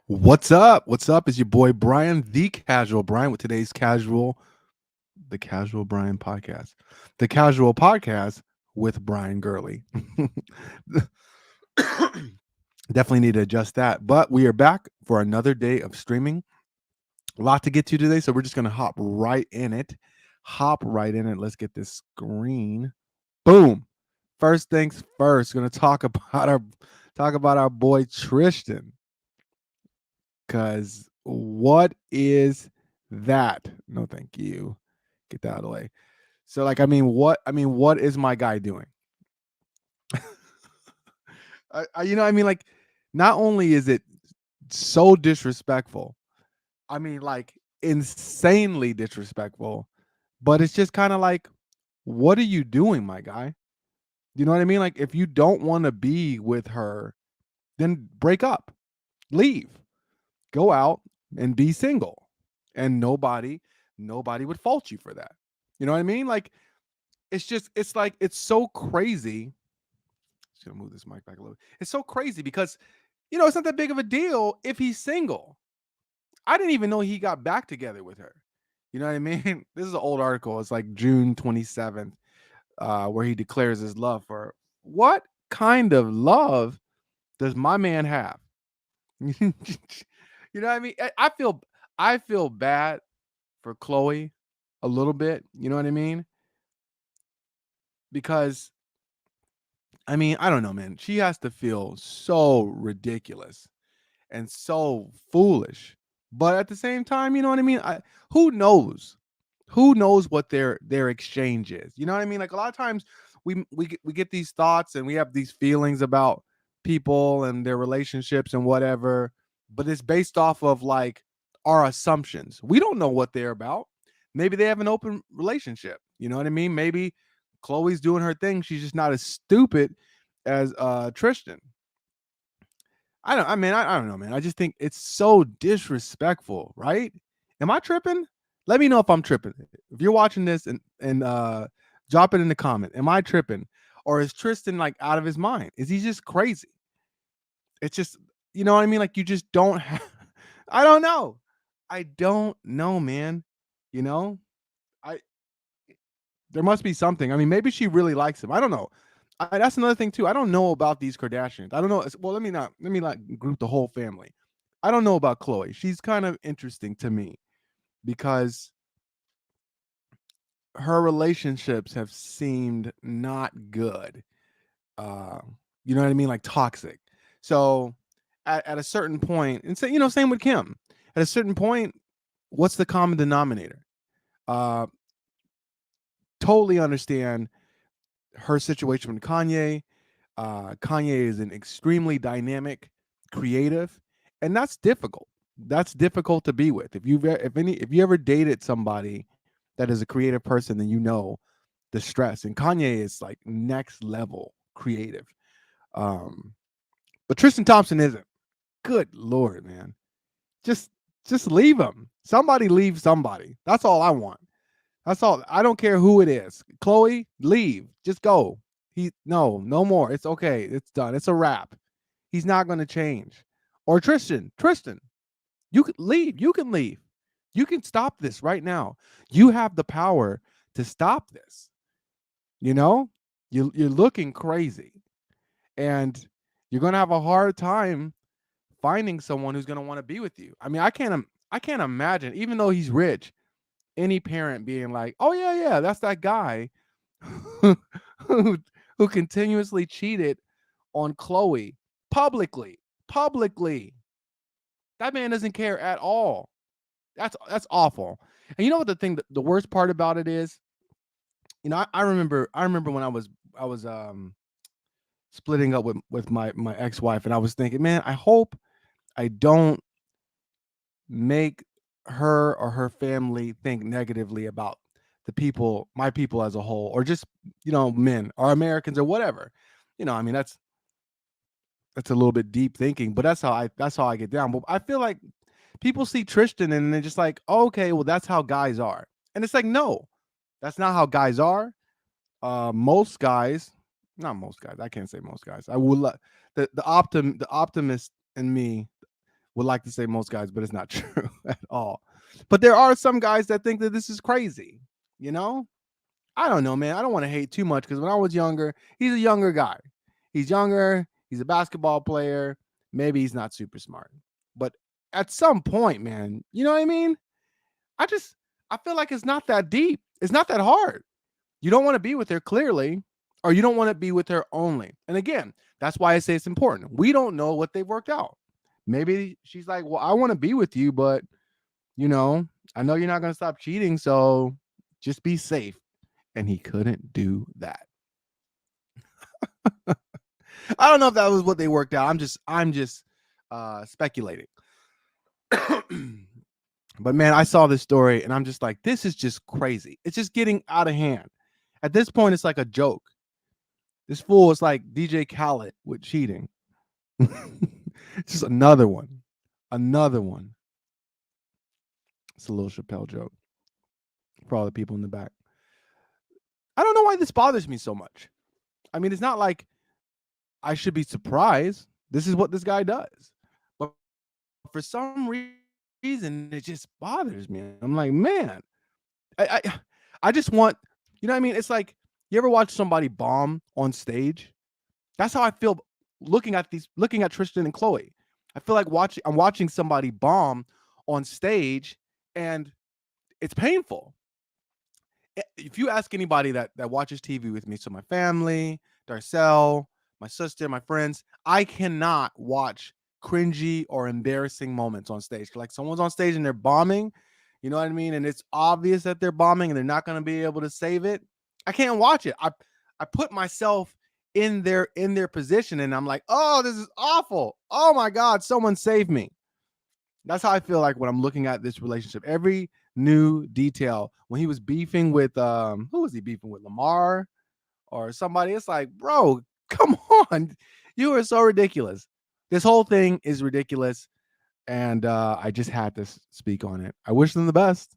What's up? What's up? Is your boy Brian, the Casual Brian, with today's the Casual Brian podcast, the Casual podcast with Brian Girley. Definitely need to adjust that, but we are back for another day of streaming. A lot to get to today, so we're just gonna hop right in it. Hop right in it. Let's get this screen. Boom. First things first. Gonna talk about our boy Tristan. Cause what is that? No, thank you. Get that out of the way. So, like, what is my guy doing? Like, not only is it so disrespectful, like insanely disrespectful, but it's just kind of like, what are you doing, my guy? You know what I mean? Like, if you don't want to be with her, then break up, leave, go out and be single, and nobody would fault you for that. You know what I mean? Like, it's so crazy. Just gonna move this mic back a little. It's so crazy because it's not that big of a deal if he's single. I didn't even know he got back together with her. You know what I mean? This is an old article. It's like June 27th, where he declares his love for her. What kind of love does my man have? You know what I mean? I feel bad for Chloe a little bit. You know what I mean? Because I don't know, man. She has to feel so ridiculous and so foolish. But at the same time, you know what I mean? Who knows? Who knows what their exchange is? You know what I mean? Like, a lot of times we get these thoughts and we have these feelings about people and their relationships and whatever, but it's based off of like our assumptions. We don't know what they're about. Maybe they have an open relationship. You know what I mean? Maybe Chloe's doing her thing. She's just not as stupid as Tristan. I don't know, man. I just think it's so disrespectful, right? Am I tripping? Let me know if I'm tripping. If you're watching this and drop it in the comment. Am I tripping? Or is Tristan like out of his mind? Is he just crazy? It's just, you know what I mean? Like, you just don't have I don't know. I don't know, man. You know? I There must be something. Maybe she really likes him. I don't know. That's another thing too. I don't know about these Kardashians. I don't know. Well, let me not group the whole family. I don't know about Chloe. She's kind of interesting to me because her relationships have seemed not good. Uh, you know what I mean? Like, toxic. So at a certain point, and say, same with Kim. At a certain point, what's the common denominator? Uh, totally understand her situation with Kanye. Kanye is an extremely dynamic, creative, and that's difficult. That's difficult to be with. If you ever dated somebody that is a creative person, then you know the stress. And Kanye is like next level creative. Um, but Tristan Thompson isn't. Good Lord, man. Just just leave him. Somebody leave somebody. That's all I want. That's all. I don't care who it is. Chloe, leave. Just go. No more. It's okay. It's done. It's a wrap. He's not going to change. Or Tristan, you can leave. You can leave. You can stop this right now. You have the power to stop this. You know, you're looking crazy, and you're going to have a hard time finding someone who's going to want to be with you. I can't imagine, even though he's rich, any parent being like, "Oh yeah, that's that guy who who who continuously cheated on Chloe publicly. Publicly. That man doesn't care at all. That's awful." And you know what the worst part about it is? I remember when I was splitting up with my ex-wife, and I was thinking, man, I hope I don't make her or her family think negatively about my people as a whole, or just, men or Americans or whatever. That's a little bit deep thinking, but that's how I get down. But I feel like people see Tristan and they're just like, oh, okay, well, that's how guys are. And it's like, no, that's not how guys are. Most guys, not most guys, I can't say most guys. I would the optimist in me would like to say most guys, but it's not true at all. But there are some guys that think that this is crazy. You know, I don't know, man. I don't want to hate too much because when I was younger, he's a younger guy. He's younger. He's a basketball player. Maybe he's not super smart, but at some point, man, you know what I mean? I just I feel like it's not that deep. It's not that hard. You don't want to be with her clearly, or you don't want to be with her only. And again, that's why I say it's important. We don't know what they've worked out. Maybe she's like, well, I want to be with you, but you know, I know you're not going to stop cheating, so just be safe. And he couldn't do that. I don't know if that was what they worked out. I'm just speculating. But man, I saw this story and I'm just like, this is just crazy. It's just getting out of hand. At this point, it's like a joke. This fool is like DJ Khaled with cheating. Just another one. Another one. It's a little Chappelle joke for all the people in the back. I don't know why this bothers me so much. I mean, it's not like I should be surprised. This is what this guy does. But for some reason, it just bothers me. I'm like, man, I just want, you know what I mean? It's like, you ever watch somebody bomb on stage? That's how I feel looking at Tristan and Chloe. I feel like I'm watching somebody bomb on stage, and it's painful. If you ask anybody that watches TV with me, so my family, Darcel, my sister, my friends, I cannot watch cringy or embarrassing moments on stage. Like someone's on stage and they're bombing, you know what I mean? And it's obvious that they're bombing and they're not going to be able to save it. I can't watch it. I put myself in their position and I'm like, oh, this is awful. Oh my God, someone save me. That's how I feel like when I'm looking at this relationship. Every new detail, when he was beefing with who was he beefing with? Lamar or somebody? It's like, bro, come on. You are so ridiculous. This whole thing is ridiculous. And I just had to speak on it. I wish them the best.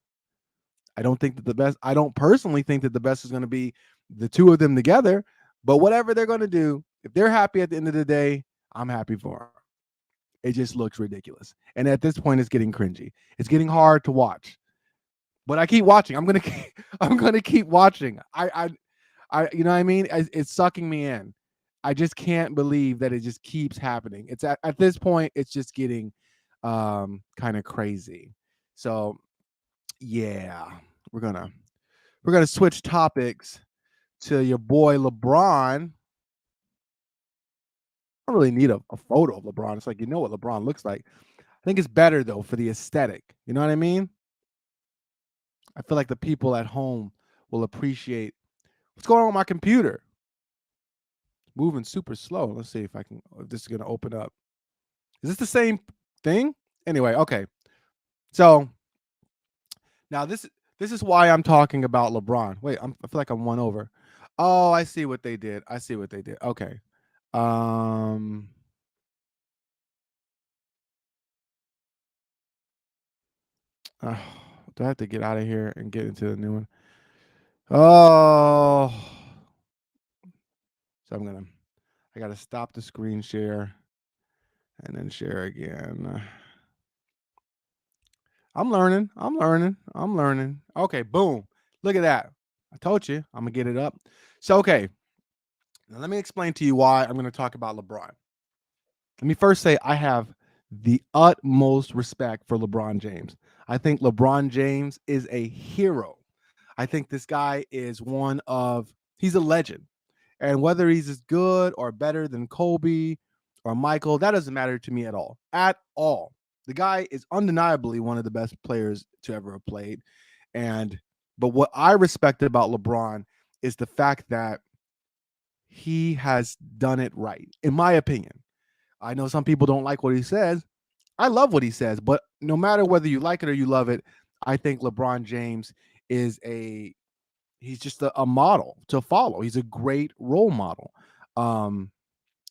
I don't personally think that the best is going to be the two of them together, but whatever they're going to do, if they're happy at the end of the day, I'm happy for them. It just looks ridiculous. And at this point, it's getting cringy. It's getting hard to watch. But I keep watching. I'm gonna keep watching. I you know what I mean? It's sucking me in. I just can't believe that it just keeps happening. It's at this point, it's just getting kind of crazy. So yeah, we're gonna switch topics to your boy LeBron. I don't really need a photo of LeBron. It's like, you know what LeBron looks like. I think it's better though for the aesthetic. You know what I mean? I feel like the people at home will appreciate what's going on with my computer. Moving super slow. Let's see if this is going to open up. Is this the same thing? Anyway, okay. So now this is why I'm talking about LeBron. Wait, I feel like I'm one over. Oh, I see what they did. Okay. Do I have to get out of here and get into the new one? Oh. So I got to stop the screen share and then share again. I'm learning. Okay, boom. Look at that. I told you I'm going to get it up. So, okay. Now let me explain to you why I'm going to talk about LeBron. Let me first say I have the utmost respect for LeBron James. I think LeBron James is a hero. I think this guy is he's a legend. And whether he's as good or better than Kobe or Michael, that doesn't matter to me at all. At all. The guy is undeniably one of the best players to ever have played. But what I respect about LeBron is the fact that he has done it right, in my opinion. I know some people don't like what he says. I love what he says, but no matter whether you like it or you love it, I think LeBron James he's just a model to follow. He's a great role model.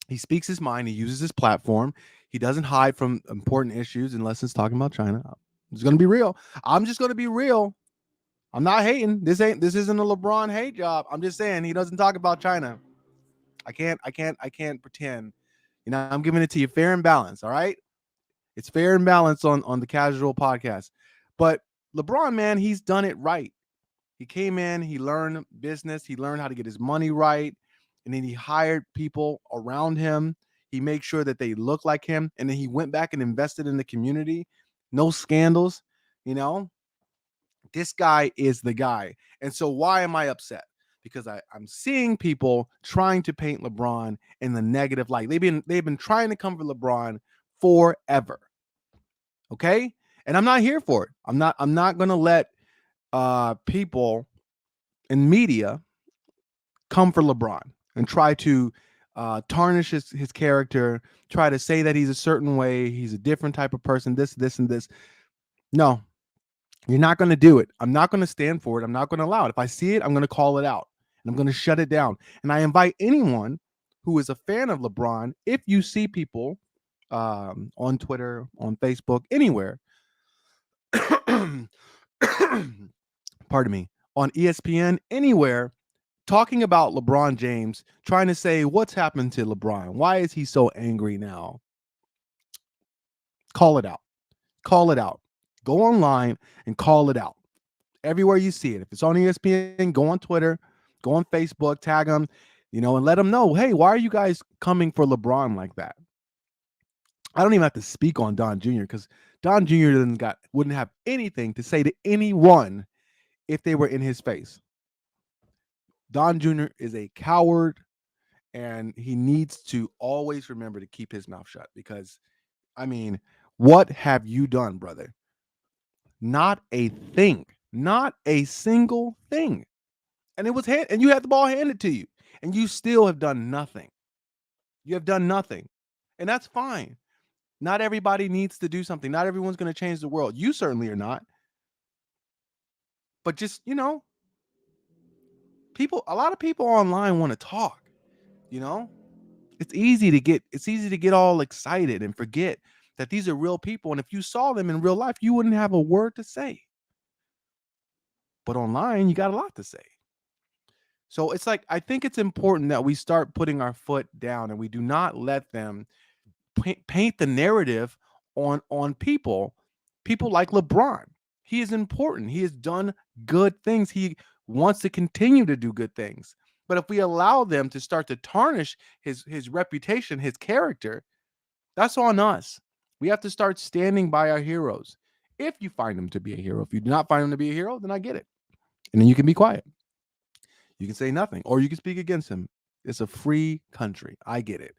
He speaks his mind. He uses his platform. He doesn't hide from important issues unless it's talking about China. It's going to be real. I'm just going to be real. I'm not hating. This isn't a LeBron hate job. I'm just saying he doesn't talk about China. I can't pretend. You know, I'm giving it to you fair and balanced. All right. It's fair and balanced on the casual podcast. But LeBron, man, he's done it right. He came in, he learned business, he learned how to get his money right, and then he hired people around him. He made sure that they look like him, and then he went back and invested in the community. No scandals, you know. This guy is the guy. And so why am I upset? Because I'm seeing people trying to paint LeBron in the negative light. They've been trying to come for LeBron forever. Okay? And I'm not here for it. I'm not gonna let people in media come for LeBron and try to tarnish his character, try to say that he's a certain way, he's a different type of person, this, and this. No, you're not going to do it. I'm not going to stand for it. I'm not going to allow it. If I see it, I'm going to call it out and I'm going to shut it down. And I invite anyone who is a fan of LeBron, if you see people on Twitter, on Facebook, anywhere, pardon me, on ESPN, anywhere, talking about LeBron James, trying to say what's happened to LeBron. Why is he so angry now? Call it out. Call it out. Go online and call it out. Everywhere you see it. If it's on ESPN, go on Twitter, go on Facebook, tag them, and let them know, hey, why are you guys coming for LeBron like that? I don't even have to speak on Don Jr. because Don Jr. wouldn't have anything to say to anyone if they were in his face. Don Jr. is a coward, and he needs to always remember to keep his mouth shut because, what have you done, brother? Not a thing. Not a single thing. And and you had the ball handed to you, and you still have done nothing. You have done nothing. And that's fine. Not everybody needs to do something. Not everyone's going to change the world. You certainly are not. But just, a lot of people online want to talk, It's easy to get all excited and forget that these are real people. And if you saw them in real life, you wouldn't have a word to say. But online, you got a lot to say. So it's like, I think it's important that we start putting our foot down and we do not let them paint the narrative on people like LeBron. He is important. He has done good things. He wants to continue to do good things. But if we allow them to start to tarnish his reputation, his character, that's on us. We have to start standing by our heroes. If you find him to be a hero, if you do not find him to be a hero, then I get it. And then you can be quiet. You can say nothing, or you can speak against him. It's a free country. I get it.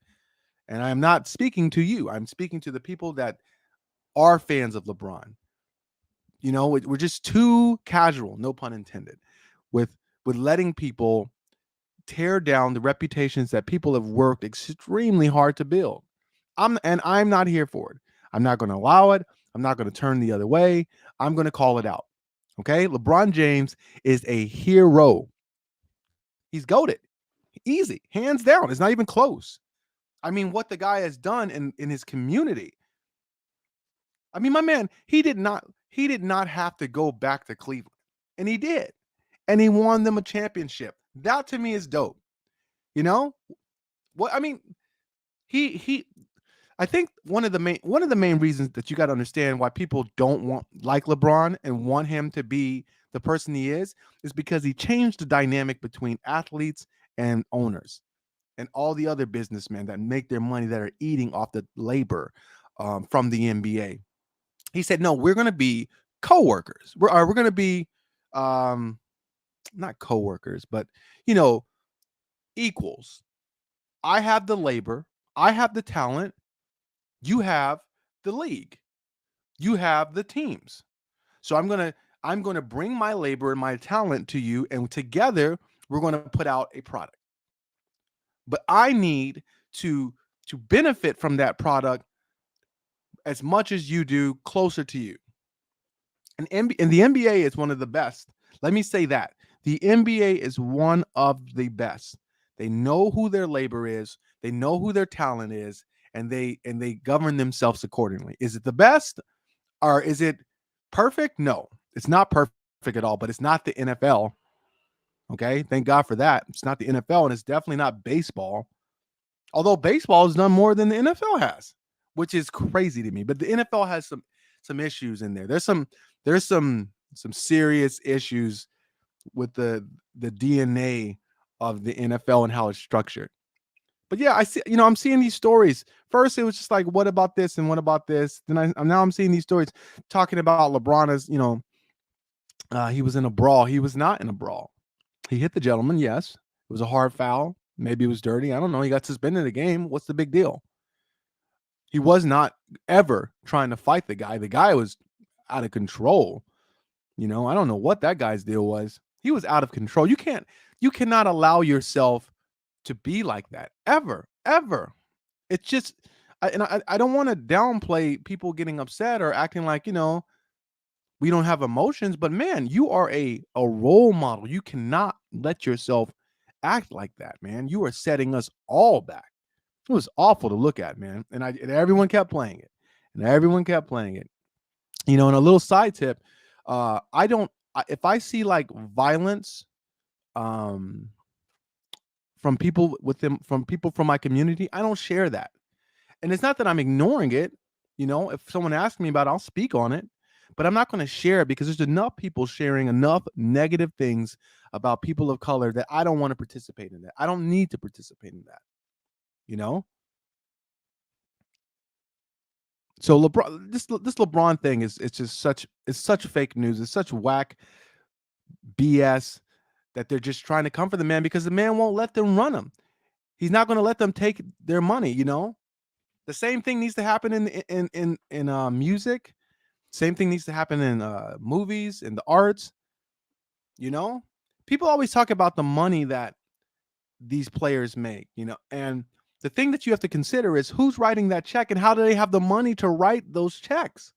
And I am not speaking to you. I'm speaking to the people that are fans of LeBron. We're just too casual, no pun intended, with letting people tear down the reputations that people have worked extremely hard to build. I'm not here for it. I'm not going to allow it. I'm not going to turn the other way. I'm going to call it out. Okay? LeBron James is a hero. He's goated. Easy. Hands down. It's not even close. What the guy has done in his community. My man, he did not have to go back to Cleveland. And he did. And he won them a championship. That to me is dope. What he I think one of the main reasons that you got to understand why people don't like LeBron and want him to be the person he is because he changed the dynamic between athletes and owners and all the other businessmen that make their money, that are eating off the labor from the NBA. He said, no, we're going to be co-workers. We're going to be not co-workers, but, equals. I have the labor. I have the talent. You have the league. You have the teams. So I'm going to bring my labor and my talent to you, and together we're going to put out a product. But I need to benefit from that product as much as you do, closer to you. And the NBA is one of the best. Let me say that. The NBA is one of the best. They know who their labor is. They know who their talent is, and they govern themselves accordingly. Is it the best, or is it perfect? No, it's not perfect at all, but it's not the NFL. Okay, thank God for that. It's not the NFL, and it's definitely not baseball. Although baseball has done more than the NFL has. which is crazy to me. But the NFL has some issues in there. There's some serious issues with the DNA of the NFL and how it's structured. But yeah, I see. I'm seeing these stories. First, it was just like, what about this and what about this? Then now I'm seeing these stories talking about LeBron as he was in a brawl. He was not in a brawl. He hit the gentleman. Yes, it was a hard foul. Maybe it was dirty. I don't know. He got suspended the game. What's the big deal? He was not ever trying to fight the guy. The guy was out of control. I don't know what that guy's deal was. He was out of control. You cannot allow yourself to be like that ever, ever. It's just, I don't want to downplay people getting upset or acting like, we don't have emotions, but man, you are a role model. You cannot let yourself act like that, man. You are setting us all back. It was awful to look at, man. And everyone kept playing it. And everyone kept playing it. And a little side tip, if I see like violence from people from people from my community, I don't share that. And it's not that I'm ignoring it. If someone asks me about it, I'll speak on it. But I'm not going to share it because there's enough people sharing enough negative things about people of color that I don't want to participate in that. I don't need to participate in that. So LeBron, this LeBron thing it's such fake news. It's such whack BS that they're just trying to come for the man because the man won't let them run him. He's not going to let them take their money. The same thing needs to happen in music. Same thing needs to happen in movies, in the arts. People always talk about the money that these players make. And the thing that you have to consider is who's writing that check and how do they have the money to write those checks?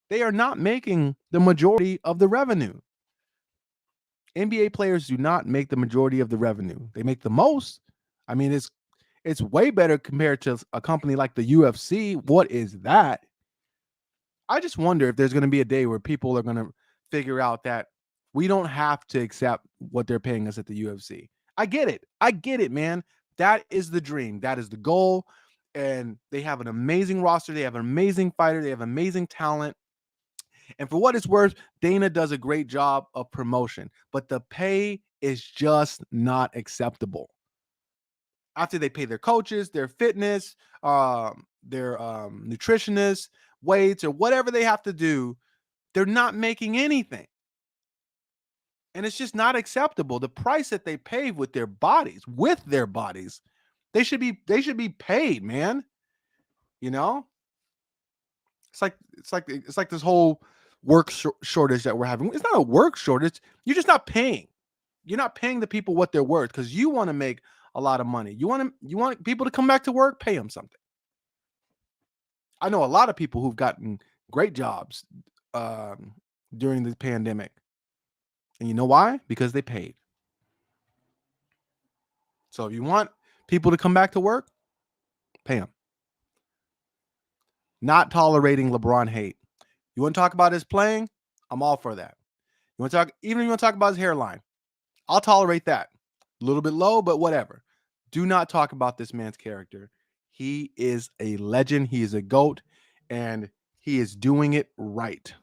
They are not making the majority of the revenue. NBA players do not make the majority of the revenue. They make the most. I mean, it's way better compared to a company like the UFC. What is that? I just wonder if there's going to be a day where people are going to figure out that we don't have to accept what they're paying us at the UFC. I get it, man. That is the dream. That is the goal. And they have an amazing roster. They have an amazing fighter. They have amazing talent. And for what it's worth, Dana does a great job of promotion. But the pay is just not acceptable. After they pay their coaches, their fitness, their nutritionists, weights, or whatever they have to do, they're not making anything. And it's just not acceptable. The price that they pay with their bodies, they should be paid, man. It's like this whole work shortage that we're having. It's not a work shortage. You're just not paying. You're not paying the people what they're worth because you want to make a lot of money. You want people to come back to work, pay them something. I know a lot of people who've gotten great jobs during the pandemic. And you know why? Because they paid. So if you want people to come back to work, pay them. Not tolerating LeBron hate. You want to talk about his playing? I'm all for that. Even if you want to talk about his hairline, I'll tolerate that. A little bit low, but whatever. Do not talk about this man's character. He is a legend. He is a GOAT, and he is doing it right.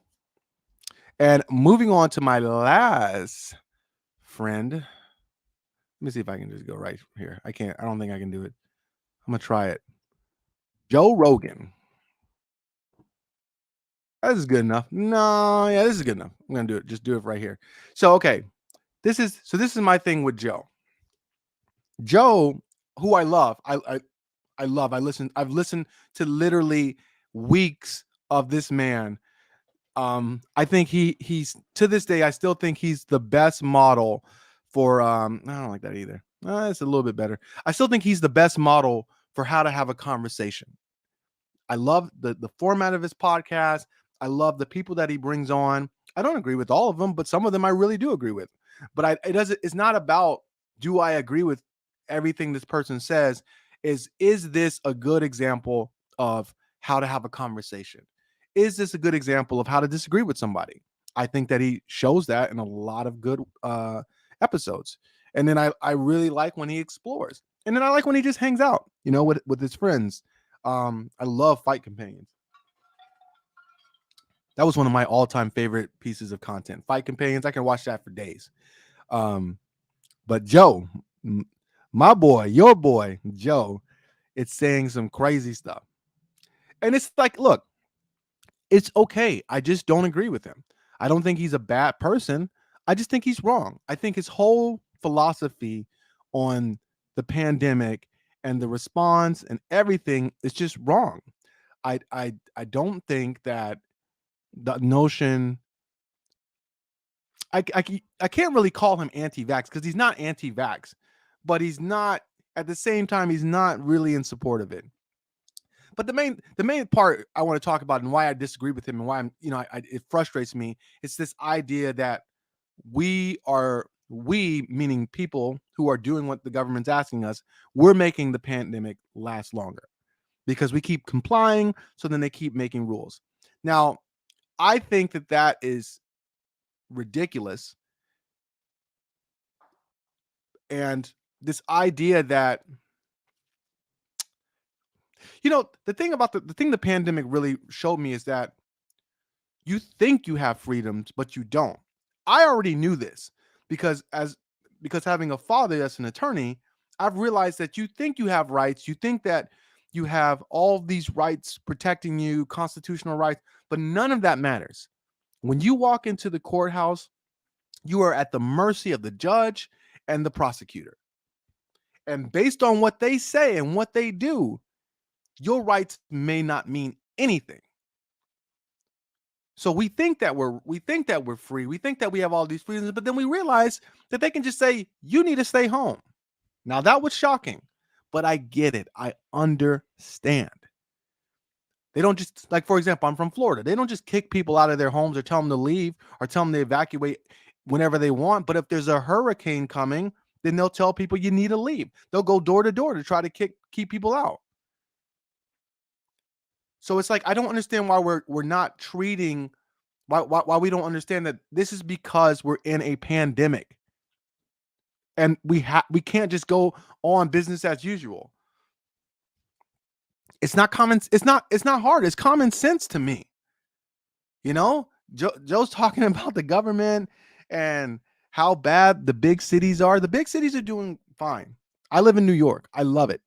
And moving on to my last friend. Let me see if I can just go right here. I can't. I don't think I can do it. I'm going to try it. Joe Rogan. This is good enough. No, yeah, this is good enough. I'm going to do it. Just do it right here. So, okay. This is my thing with Joe. Joe, who I love. I love. I've listened to literally weeks of this man. I think he's to this day, I still think he's the best model for I don't like that either. It's a little bit better. I still think he's the best model for how to have a conversation. I love the format of his podcast. I love the people that he brings on. I don't agree with all of them, but some of them I really do agree with. But it's not about do I agree with everything this person says. Is this a good example of how to have a conversation? Is this a good example of how to disagree with somebody? I think that he shows that in a lot of good episodes. And then I really like when he explores. And then I like when he just hangs out, with his friends. I love Fight Companions. That was one of my all-time favorite pieces of content. Fight Companions. I can watch that for days. But Joe, my boy, your boy, Joe, it's saying some crazy stuff. And it's like, look, it's okay. I just don't agree with him. I don't think he's a bad person. I just think he's wrong. I think his whole philosophy on the pandemic and the response and everything is just wrong. I don't think that the notion I can't really call him anti-vax because he's not anti-vax, but he's not at the same time he's not really in support of it. But the main part I want to talk about and why I disagree with him and why I'm it frustrates me. It's this idea that we meaning people who are doing what the government's asking us, we're making the pandemic last longer because we keep complying. So then they keep making rules. Now, I think that is ridiculous. And this idea that the thing about the thing the pandemic really showed me is that you think you have freedoms, but you don't. I already knew this because because having a father that's an attorney, I've realized that you think you have rights, you think that you have all these rights protecting you, constitutional rights, but none of that matters. When you walk into the courthouse, you are at the mercy of the judge and the prosecutor. And based on what they say and what they do, your rights may not mean anything. So we think that we're free. We think that we have all these freedoms, but then we realize that they can just say you need to stay home. Now that was shocking, but I get it. I understand. They don't just like, for example, I'm from Florida. They don't just kick people out of their homes or tell them to leave or tell them to evacuate whenever they want. But if there's a hurricane coming, then they'll tell people you need to leave. They'll go door to door to try to keep people out. So it's like I don't understand why we're not treating why we don't understand that this is because we're in a pandemic and we can't just go on business as usual. It's not common. It's not hard. It's common sense to me. Joe's talking about the government and how bad the big cities are. The big cities are doing fine. I live in New York. I love it.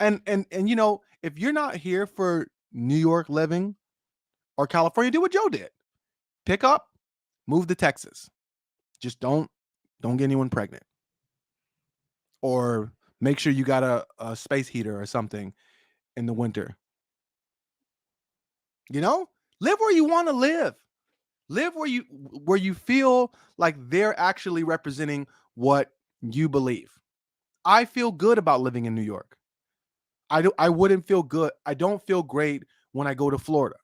And if you're not here for New York living or California, do what Joe did. Pick up, move to Texas. Just don't get anyone pregnant. Or make sure you got a space heater or something in the winter. Live where you want to live. Live where you feel like they're actually representing what you believe. I feel good about living in New York. I wouldn't feel good. I don't feel great when I go to Florida.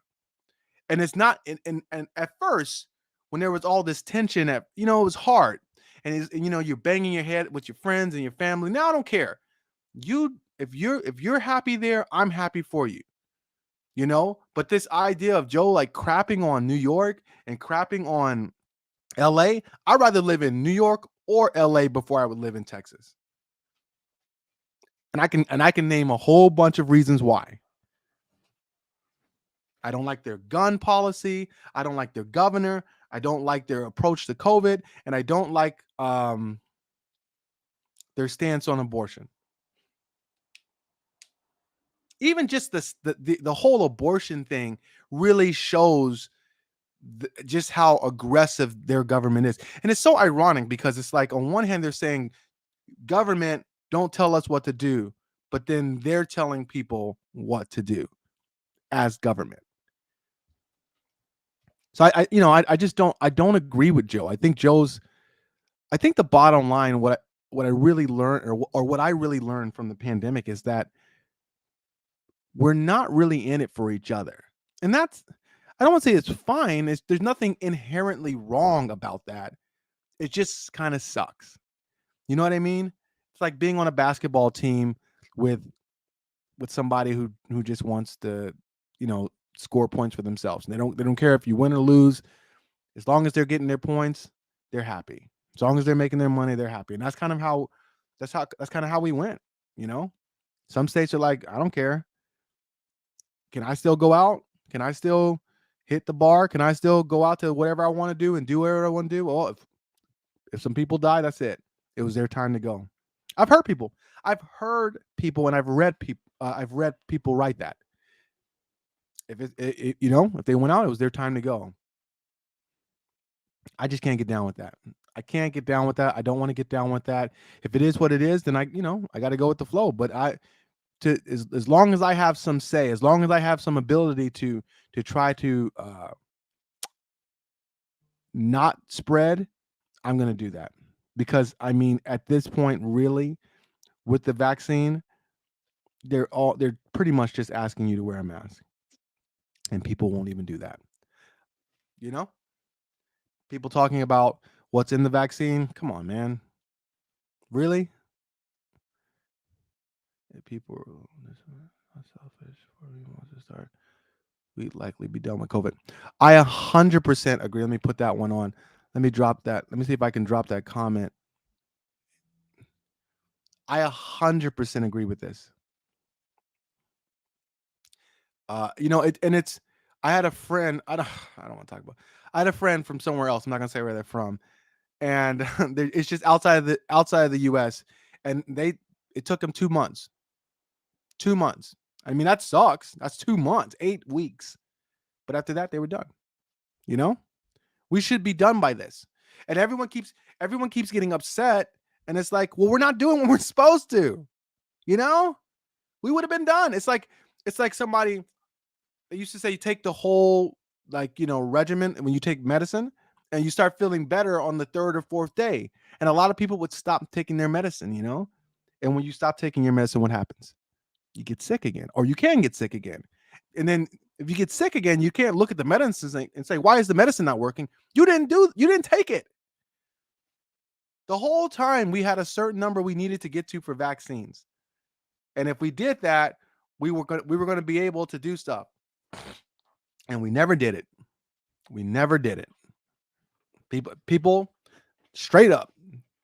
And it's not and at first when there was all this tension it was hard. And you're banging your head with your friends and your family. Now I don't care. If you're happy there, I'm happy for you. But this idea of Joe like crapping on New York and crapping on LA, I'd rather live in New York or LA before I would live in Texas. And I can name a whole bunch of reasons why. I don't like their gun policy. I don't like their governor. I don't like their approach to COVID, and I don't like their stance on abortion. Even just the whole abortion thing really shows just how aggressive their government is. And it's so ironic because it's like on one hand they're saying government don't tell us what to do, but then they're telling people what to do as government. So I just don't agree with Joe. I think the bottom line what I really learned or what I really learned from the pandemic is that we're not really in it for each other. And that's I don't want to say it's fine. There's nothing inherently wrong about that. It just kind of sucks. You know what I mean? It's like being on a basketball team with somebody who just wants to, score points for themselves. And they don't care if you win or lose. As long as they're getting their points, they're happy. As long as they're making their money, they're happy. And that's kind of how we went, Some states are like, I don't care. can I still go out? Can I still hit the bar? Can I still go out to whatever I want to do and do whatever I want to do? Well, if some people die, that's it. It was their time to go. I've heard people, and I've read people write that. If if they went out, it was their time to go. I just can't get down with that. I can't get down with that. I don't want to get down with that. If it is what it is, then I got to go with the flow. But as long as I have some say, as long as I have some ability to try to not spread, I'm going to do that. Because I mean, at this point, really, with the vaccine, they're pretty much just asking you to wear a mask, and people won't even do that. People talking about what's in the vaccine. Come on, man. Really? People are selfish. Wants to start. We'd likely be done with COVID. I 100% agree. Let me put that one on. Let me drop that. Let me see if I can drop that comment. I 100% agree with this. I had a friend. I don't want to talk about. I had a friend from somewhere else. I'm not gonna say where they're from, and it's just outside of the U.S. And it took them 2 months. 2 months. I mean, that sucks. That's 2 months, 8 weeks. But after that, they were done. We should be done by this. And everyone keeps getting upset. And it's like, well, we're not doing what we're supposed to. We would have been done. It's like somebody, they used to say you take the whole regimen when you take medicine, and you start feeling better on the 3rd or 4th day. And a lot of people would stop taking their medicine, And when you stop taking your medicine, what happens? You get sick again, or you can get sick again. And then if you get sick again, you can't look at the medicine and say, why is the medicine not working? You didn't take it. The whole time we had a certain number we needed to get to for vaccines. And if we did that, we were going to be able to do stuff. And we never did it. We never did it. People straight up,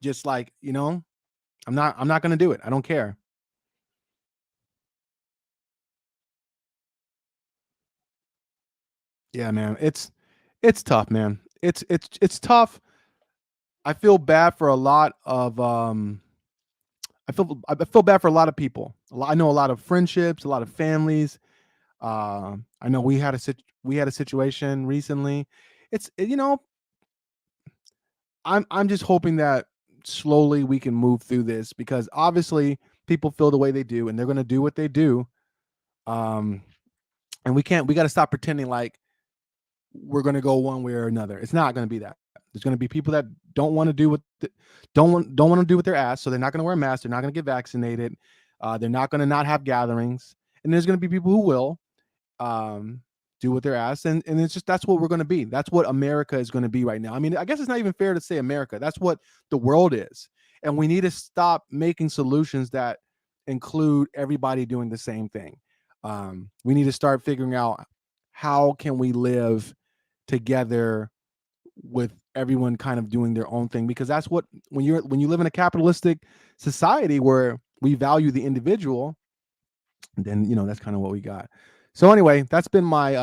just like, I'm not going to do it. I don't care. Yeah, man. It's tough, man. It's tough. I feel bad for a lot of I feel bad for a lot of people. I know a lot of friendships, a lot of families. I know we had a situation recently. I'm just hoping that slowly we can move through this, because obviously people feel the way they do and they're going to do what they do. And we got to stop pretending like we're going to go one way or another. It's not going to be that. There's going to be people that don't want to do what don't want to do with their ass, so they're not going to wear a mask. They're not going to get vaccinated. They're not going to not have gatherings, and there's going to be people who will do with their ass, and it's just, that's what we're going to be. That's what America is going to be right now. I mean, I guess it's not even fair to say America. That's what the world is, and we need to stop making solutions that include everybody doing the same thing. We need to start figuring out how can we live together with everyone kind of doing their own thing, because that's what, when you live in a capitalistic society where we value the individual, then that's kind of what we got. So anyway, that's been my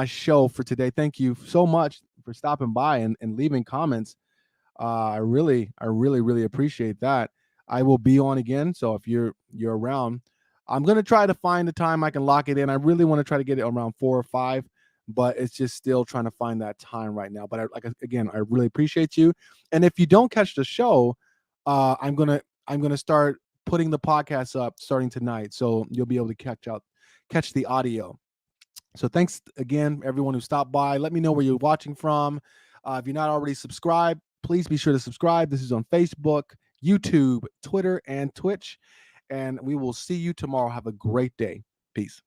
show for today. Thank you so much for stopping by and leaving comments. I really appreciate that. I will be on again, so if you're around, I'm gonna try to find a time I can lock it in. I really want to try to get it around 4 or 5, but it's just still trying to find that time right now. But I really appreciate you. And if you don't catch the show, I'm gonna start putting the podcast up starting tonight, so you'll be able to catch the audio. So thanks again, everyone who stopped by. Let me know where you're watching from. If you're not already subscribed, please be sure to subscribe. This is on Facebook, YouTube, Twitter, and Twitch. And we will see you tomorrow. Have a great day. Peace.